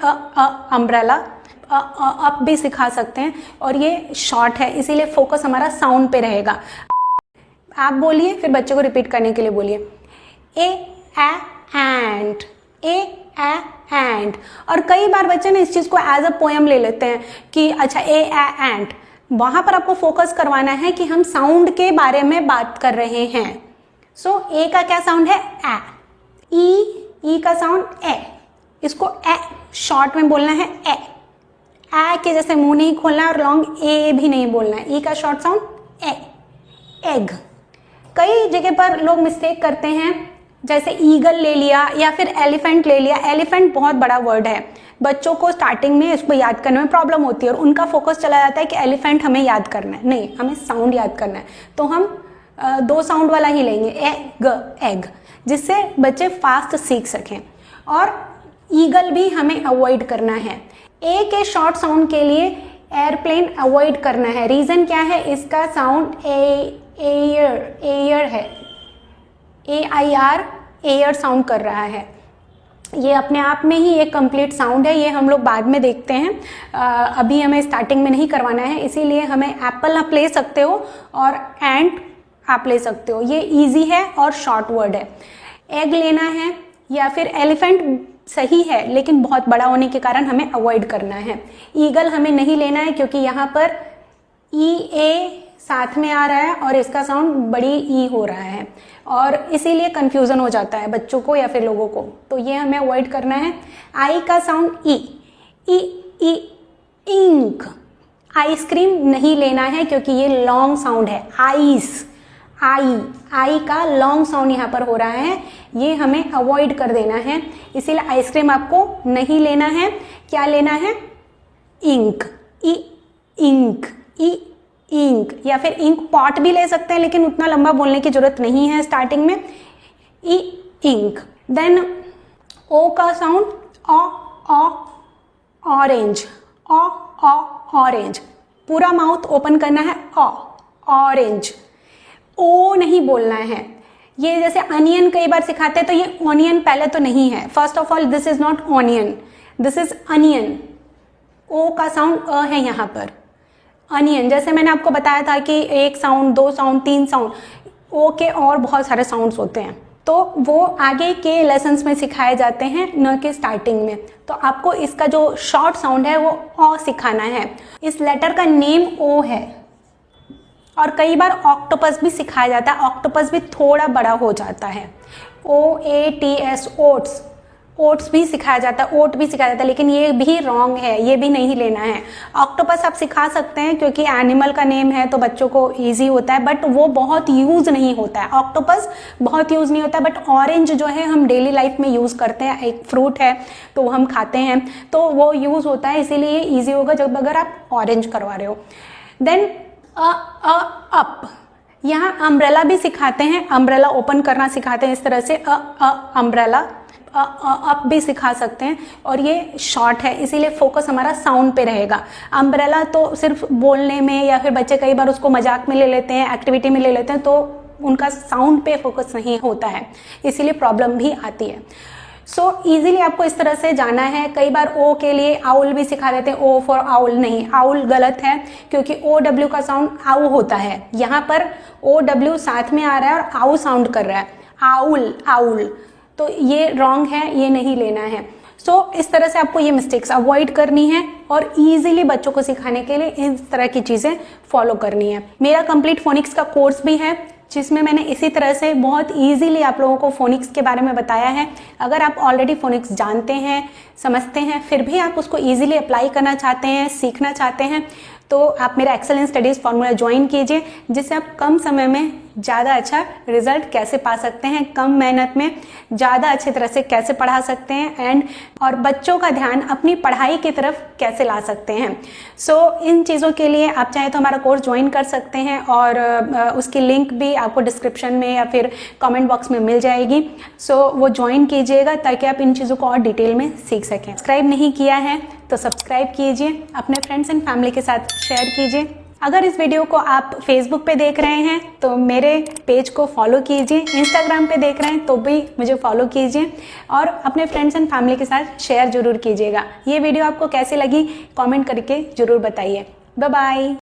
Umbrella, up भी सिखा सकते हैं, और ये शॉर्ट है इसीलिए फोकस हमारा साउंड पे रहेगा। आप बोलिए, फिर बच्चे को रिपीट करने के लिए बोलिए, ए एंड, ए एंड। और कई बार बच्चे ना इस चीज को एज अ पोएम ले लेते हैं कि अच्छा ए एंड, वहां पर आपको फोकस करवाना है कि हम साउंड के बारे में बात कर रहे हैं। सो ए का क्या साउंड है, ए, ई का साउंड ए, इसको ए शॉर्ट में बोलना है, ए के जैसे मुंह नहीं खोलना और लॉन्ग ए भी नहीं बोलना है। ई का शॉर्ट साउंड ए, एग। कई जगह पर लोग मिस्टेक करते हैं, जैसे ईगल ले लिया या फिर एलिफेंट ले लिया। एलिफेंट बहुत बड़ा वर्ड है, बच्चों को स्टार्टिंग में इसको याद करने में प्रॉब्लम होती है और उनका फोकस चला जाता है कि एलिफेंट हमें याद करना है। नहीं, हमें साउंड याद करना है, तो हम दो साउंड वाला ही लेंगे, एग, जिससे बच्चे फास्ट सीख सकें। और ईगल भी हमें अवॉइड करना है। ए के शॉर्ट साउंड के लिए एयरप्लेन अवॉइड करना है। रीजन क्या है, इसका साउंड एयर है, AIR, एयर साउंड कर रहा है। ये अपने आप में ही एक कंप्लीट साउंड है, ये हम लोग बाद में देखते हैं, अभी हमें स्टार्टिंग में नहीं करवाना है, इसीलिए हमें एप्पल आप ले सकते हो और एंड आप ले सकते हो, ये इजी है और शॉर्ट वर्ड है। एग लेना है या फिर एलिफेंट सही है, लेकिन बहुत बड़ा होने के कारण हमें अवॉइड करना है। ईगल हमें नहीं लेना है क्योंकि यहाँ पर EA साथ में आ रहा है और इसका साउंड बड़ी ई हो रहा है और इसीलिए कंफ्यूजन हो जाता है बच्चों को या फिर लोगों को, तो ये हमें अवॉइड करना है। आई का साउंड ई, इंक। आइसक्रीम नहीं लेना है क्योंकि ये लॉन्ग साउंड है, आइस, आई का लॉन्ग साउंड यहाँ पर हो रहा है, ये हमें अवॉइड कर देना है, इसीलिए आइसक्रीम आपको नहीं लेना है। क्या लेना है, इंक, इंक, इंक, या फिर इंक पॉट भी ले सकते हैं, लेकिन उतना लंबा बोलने की जरूरत नहीं है स्टार्टिंग में, इंक। देन ओ का साउंड ऑरेंज, ऑरेंज, पूरा माउथ ओपन करना है, ऑरेंज। ओ नहीं बोलना है, ये जैसे अनियन कई बार सिखाते हैं तो ये ऑनियन पहले तो नहीं है, first of all this is not onion, this is onion. O का साउंड है यहाँ पर, अनियन। जैसे मैंने आपको बताया था कि एक साउंड, दो साउंड, तीन साउंड, ओ के और बहुत सारे साउंड्स होते हैं, तो वो आगे के लेसन्स में सिखाए जाते हैं, न कि स्टार्टिंग में। तो आपको इसका जो शॉर्ट साउंड है वो ओ सिखाना है। इस लेटर का नेम ओ है और कई बार ऑक्टोपस भी सिखाया जाता है, ऑक्टोपस भी थोड़ा बड़ा हो जाता है, OATS, ओट्स, ओट्स भी सिखाया जाता है, ओट भी सिखाया जाता है, लेकिन ये भी रॉन्ग है, ये भी नहीं लेना है। ऑक्टोपस आप सिखा सकते हैं क्योंकि एनिमल का नेम है तो बच्चों को इजी होता है, बट वो बहुत यूज नहीं होता है, ऑक्टोपस बहुत यूज नहीं होता है। बट ऑरेंज जो है हम डेली लाइफ में यूज करते हैं, एक फ्रूट है तो हम खाते हैं, तो वो यूज होता है, इसीलिए ईजी होगा जब अगर आप ऑरेंज करवा रहे हो। देन अप, यहाँ अम्ब्रेला भी सिखाते हैं, अम्ब्रेला ओपन करना सिखाते हैं इस तरह से, अम्ब्रेला, अप भी सिखा सकते हैं, और ये शॉर्ट है इसीलिए फोकस हमारा साउंड पे रहेगा। अम्ब्रेला तो सिर्फ बोलने में, या फिर बच्चे कई बार उसको मजाक में ले लेते हैं, एक्टिविटी में ले लेते हैं, तो उनका साउंड पे फोकस नहीं होता है, इसीलिए प्रॉब्लम भी आती है। सो इजीली आपको इस तरह से जाना है। कई बार ओ के लिए आउल भी सिखा देते हैं, ओ फॉर आउल नहीं, आउल गलत है क्योंकि OW का साउंड आउ होता है, यहाँ पर OW साथ में आ रहा है और आउ साउंड कर रहा है, आउल, आउल, तो ये रॉन्ग है, ये नहीं लेना है। सो इस तरह से आपको ये मिस्टेक्स अवॉइड करनी है और इजीली बच्चों को सिखाने के लिए इस तरह की चीज़ें फॉलो करनी है। मेरा कंप्लीट फोनिक्स का कोर्स भी है जिसमें मैंने इसी तरह से बहुत इजीली आप लोगों को फोनिक्स के बारे में बताया है। अगर आप ऑलरेडी फोनिक्स जानते हैं, समझते हैं, फिर भी आप उसको इजीली अप्लाई करना चाहते हैं, सीखना चाहते हैं, तो आप मेरा एक्सेलेंस स्टडीज़ फॉर्मूला ज्वाइन कीजिए, जिससे आप कम समय में ज़्यादा अच्छा रिजल्ट कैसे पा सकते हैं, कम मेहनत में ज़्यादा अच्छी तरह से कैसे पढ़ा सकते हैं और बच्चों का ध्यान अपनी पढ़ाई की तरफ कैसे ला सकते हैं। सो इन चीज़ों के लिए आप चाहे तो हमारा कोर्स ज्वाइन कर सकते हैं और उसकी लिंक भी आपको डिस्क्रिप्शन में या फिर कमेंट बॉक्स में मिल जाएगी। सो वो ज्वाइन कीजिएगा ताकि आप इन चीज़ों को और डिटेल में सीख सकें। सब्सक्राइब नहीं किया है तो सब्सक्राइब कीजिए, अपने फ्रेंड्स एंड फैमिली के साथ शेयर कीजिए। अगर इस वीडियो को आप फेसबुक पे देख रहे हैं तो मेरे पेज को फॉलो कीजिए, इंस्टाग्राम पे देख रहे हैं तो भी मुझे फॉलो कीजिए और अपने फ्रेंड्स एंड फैमिली के साथ शेयर जरूर कीजिएगा। ये वीडियो आपको कैसी लगी कमेंट करके ज़रूर बताइए। Bye bye.